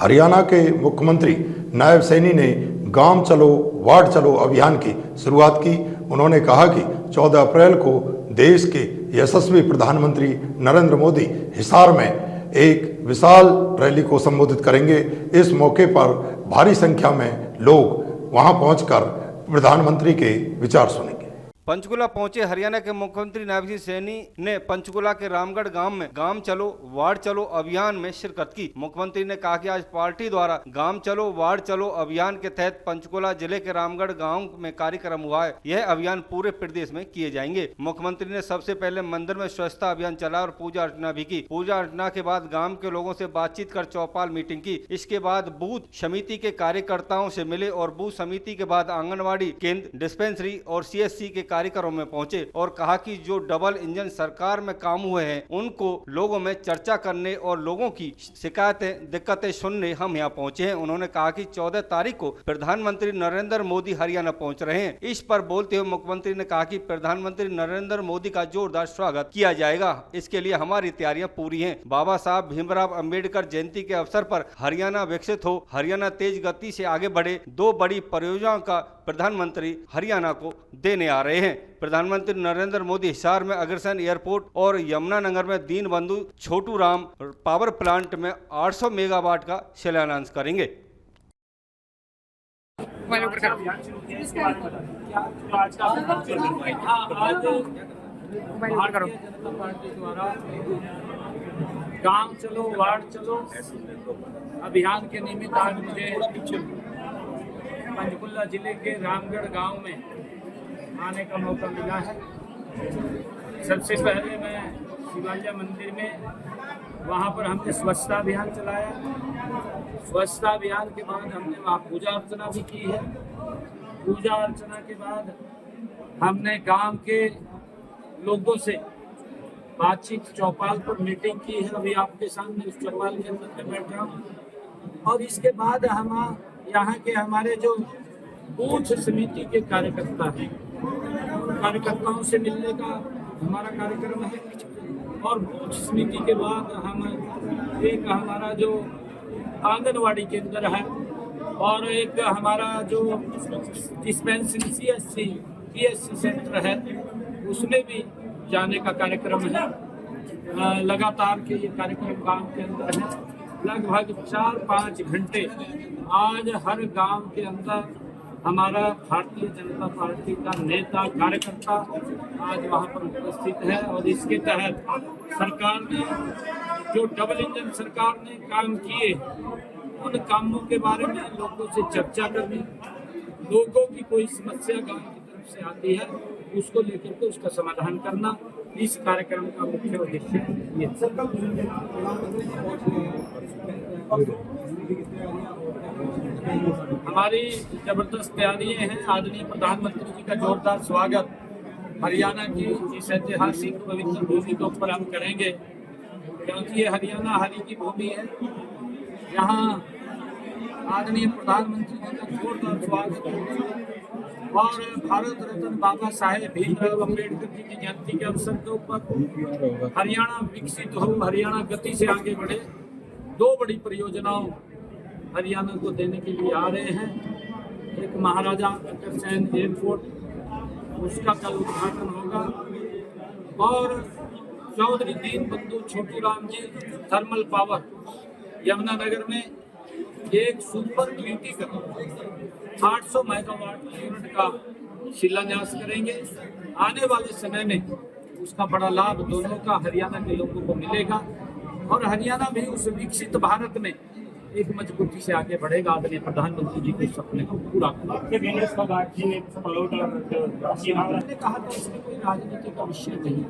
हरियाणा के मुख्यमंत्री नायब सैनी ने गांव चलो वार्ड चलो अभियान की शुरुआत की। उन्होंने कहा कि 14 अप्रैल को देश के यशस्वी प्रधानमंत्री नरेंद्र मोदी हिसार में एक विशाल रैली को संबोधित करेंगे। इस मौके पर भारी संख्या में लोग वहां पहुंचकर प्रधानमंत्री के विचार सुनेंगे। पंचकुला पहुंचे हरियाणा के मुख्यमंत्री नायब सिंह सैनी ने पंचकुला के रामगढ़ गांव में गांव चलो वार्ड चलो अभियान में शिरकत की। मुख्यमंत्री ने कहा कि आज पार्टी द्वारा गांव चलो वार्ड चलो अभियान के तहत पंचकुला जिले के रामगढ़ गांव में कार्यक्रम हुआ है। यह अभियान पूरे प्रदेश में किए जाएंगे। मुख्यमंत्री ने सबसे पहले मंदिर में स्वच्छता अभियान चलाया और पूजा अर्चना भी की। पूजा अर्चना के बाद गाँव के लोगों से बातचीत कर चौपाल मीटिंग की। इसके बाद बूथ समिति के कार्यकर्ताओं से मिले और बूथ समिति के बाद आंगनबाड़ी केंद्र, डिस्पेंसरी और CSC के कार्यक्रमों में पहुंचे और कहा कि जो डबल इंजन सरकार में काम हुए हैं उनको लोगों में चर्चा करने और लोगों की शिकायतें दिक्कतें सुनने हम यहां पहुंचे हैं। उन्होंने कहा कि 14 तारीख को प्रधानमंत्री नरेंद्र मोदी हरियाणा पहुंच रहे हैं। इस पर बोलते हुए मुख्यमंत्री ने कहा कि प्रधानमंत्री नरेंद्र मोदी का जोरदार स्वागत किया जाएगा। इसके लिए हमारी तैयारियां पूरी हैं। बाबा साहब भीमराव अंबेडकर जयंती के अवसर पर हरियाणा विकसित हो, हरियाणा तेज गति से आगे बढ़े, 2 बड़ी परियोजनाओं का प्रधानमंत्री हरियाणा को देने आ रहे हैं। प्रधानमंत्री नरेंद्र मोदी हिसार में अग्रसेन एयरपोर्ट और यमुनानगर में दीनबंधु छोटू राम पावर प्लांट में 800 मेगावाट का शिलान्यास करेंगे। गांव चलो वार्ड चलो अभियान के निमित्त आज मुझे पंचकुला जिले के रामगढ़ गांव में आने का मौका मिला है। सबसे पहले मैं शिवालय मंदिर में वहाँ पर हमने स्वच्छता अभियान चलाया। स्वच्छता अभियान के बाद हमने वहाँ पूजा अर्चना भी की है। पूजा अर्चना के बाद हमने गांव के लोगों से बातचीत चौपाल पर मीटिंग की है। अभी आपके सामने उस चौपाल के अंदर में बैठा हूँ। और इसके बाद हम यहाँ के हमारे जो बूथ समिति के कार्यकर्ता हैं, कार्यकर्ताओं से मिलने का हमारा कार्यक्रम है। और बूथ समिति के बाद हम एक हमारा जो आंगनवाड़ी केंद्र है और एक हमारा जो डिस्पेंसरी CSC PSC सेंटर है उसमें भी जाने का कार्यक्रम है। लगातार के ये कार्यक्रम गांव के अंदर है। लगभग 4-5 घंटे आज हर गांव के अंदर हमारा भारतीय जनता पार्टी का नेता कार्यकर्ता आज वहां पर उपस्थित है। और इसके तहत सरकार ने जो डबल इंजन सरकार ने काम किए उन कामों के बारे में लोगों से चर्चा करनी, लोगों की कोई समस्या गांव की तरफ से आती है उसको लेकर के उसका समाधान करना, इस कार्यक्रम का मुख्य उद्देश्य ये हमारी जबरदस्त तैयारियां हैं। आदरणीय प्रधानमंत्री जी का जोरदार स्वागत हरियाणा की इस ऐतिहासिक पवित्र भूमि के ऊपर हम करेंगे, क्योंकि ये हरियाणा हरि की भूमि है। यहाँ आदरणीय प्रधानमंत्री जी का जोरदार स्वागत और भारत रत्न बाबा साहेब भीमराव अंबेडकर जी की जयंती के अवसर के ऊपर हरियाणा विकसित हो, हरियाणा गति से आगे बढ़े, 2 बड़ी परियोजनाओं हरियाणा को देने के लिए आ रहे हैं। एक महाराजा अग्रसेन एयरपोर्ट, उसका कल उद्घाटन होगा। और चौधरी दीनबंधु छोटू राम जी थर्मल पावर यमुनानगर में एक सुपर क्रिटिकल 800 मेगावाट यूनिट का शिलान्यास करेंगे। आने वाले समय में उसका बड़ा लाभ दोनों का हरियाणा के लोगों को मिलेगा और हरियाणा भी उस विकसित भारत में एक मजबूती से आगे बढ़ेगा। आदरणीय प्रधानमंत्री जी के सपने को पूरा करना। मैंने कहा था इसमें कोई राजनीति का विषय नहीं।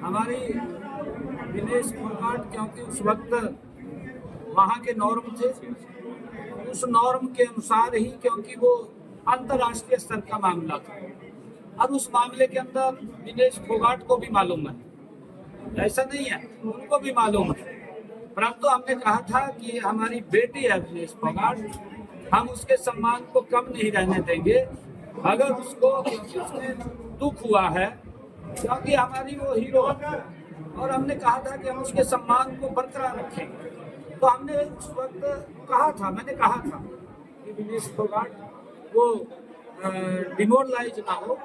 हमारी दिनेश फोगाट क्योंकि उस वक्त वहाँ के नॉर्म थे, उस नॉर्म के अनुसार ही, क्योंकि वो अंतर्राष्ट्रीय स्तर का मामला था और उस मामले के अंदर दिनेश फोगाट को भी मालूम है, ऐसा नहीं है, उनको भी मालूम है। परंतु हमने कहा था कि हमारी बेटी है दिनेश फोगाट, हम उसके सम्मान को कम नहीं रहने देंगे। अगर उसको उसमें दुख हुआ है क्योंकि हमारी वो हीरो है और हमने कहा था कि हम उसके सम्मान को बरकरार रखेंगे। तो हमने उस वक्त मैंने कहा था कि विनेश फोगाट वो डिमोरलाइज ना हो,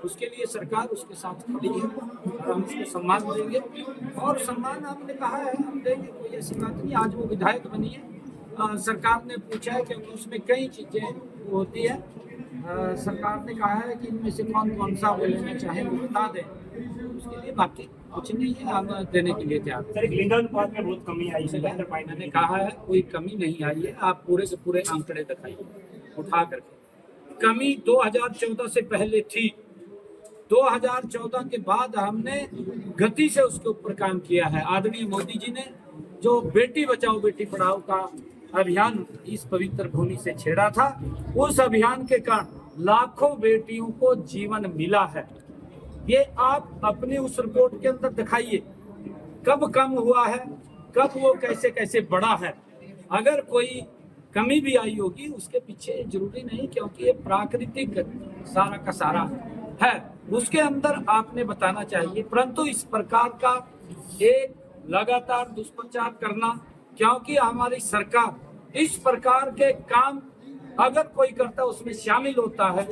उसके लिए सरकार उसके साथ खड़ी है और हम उसको सम्मान देंगे। और सम्मान हमने कहा है हम देंगे, कोई ऐसी बात नहीं। आज वो विधायक बनी है, सरकार ने पूछा है क्योंकि उसमें कई चीज़ें होती है। सरकार ने कहा है कि इनमें से कौन सा वो लेना चाहे वो बता दें, उसके लिए बाकी कुछ नहीं है, हम देने के लिए तैयार। सर, एक लिंगानुपात में बहुत कमी आई है, मैंने कहा है कोई कमी नहीं आई है, आप पूरे के पूरे आंकड़े दिखाइए उठा करके। कमी 2014 से पहले थी, 2014 के बाद हमने गति से उसके ऊपर काम किया है। आदरणीय मोदी जी ने जो बेटी बचाओ बेटी पढ़ाओ का अभियान इस पवित्र भूमि से छेड़ा था, उस अभियान के कारण लाखों बेटियों को जीवन मिला है। ये आप अपनी उस रिपोर्ट के अंदर दिखाइए, कब कम हुआ है, कब वो कैसे कैसे बढ़ा है। अगर कोई कमी भी आई होगी उसके पीछे जरूरी नहीं, क्योंकि ये प्राकृतिक सारा का सारा है, उसके अंदर आपने बताना चाहिए। परंतु इस प्रकार का एक लगातार दुष्प्रचार करना, क्योंकि हमारी सरकार इस प्रकार के काम अगर कोई करता है उसमें शामिल होता है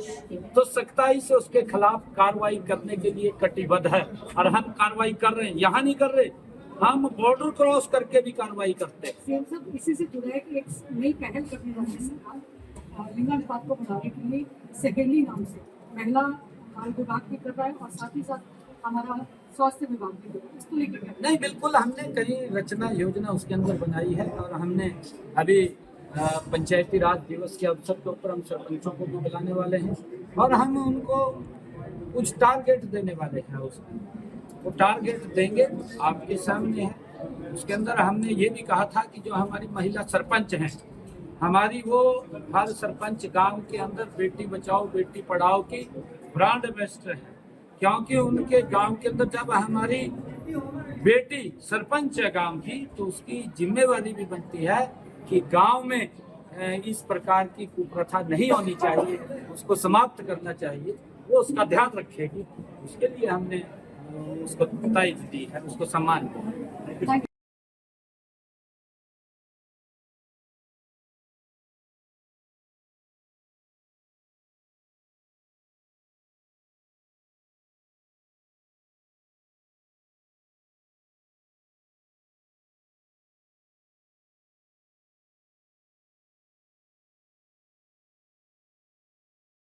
तो सख्ताई से उसके खिलाफ कार्रवाई करने के लिए कटिबद्ध है। और हम कार्रवाई कर रहे हैं, यहाँ नहीं कर रहे, हम बॉर्डर क्रॉस करके भी कार्रवाई करते हैं। सीएम साहब, इसी से जुड़ा है कि एक नई पहल करने वाली है सरकार लिंगानुपात को बढ़ाने के लिए सहेली नाम से महिला बाल विभाग भी कर रहा है और साथ ही साथ हमारा स्वास्थ्य विभाग भी कर रहा है, इसको लेकर नहीं, बिल्कुल हमने कई रचना योजना उसके अंदर बनाई है। और हमने अभी पंचायती राज दिवस के अवसर के ऊपर हम सरपंचों को भी बुलाने वाले हैं और हम उनको कुछ टारगेट देने वाले हैं। उसमें वो टारगेट देंगे आपके सामने है। उसके अंदर हमने ये भी कहा था कि जो हमारी महिला सरपंच हैं, हमारी वो हर सरपंच गांव के अंदर बेटी बचाओ बेटी पढ़ाओ की ब्रांड एम्बेसडर है, क्योंकि उनके गांव के अंदर जब हमारी बेटी सरपंच है गांव की, तो उसकी जिम्मेवारी भी बनती है कि गांव में इस प्रकार की कुप्रथा नहीं होनी चाहिए, उसको समाप्त करना चाहिए, वो उसका ध्यान रखेगी। उसके लिए हमने उसको तारीफ दी है, उसको सम्मान दिया है।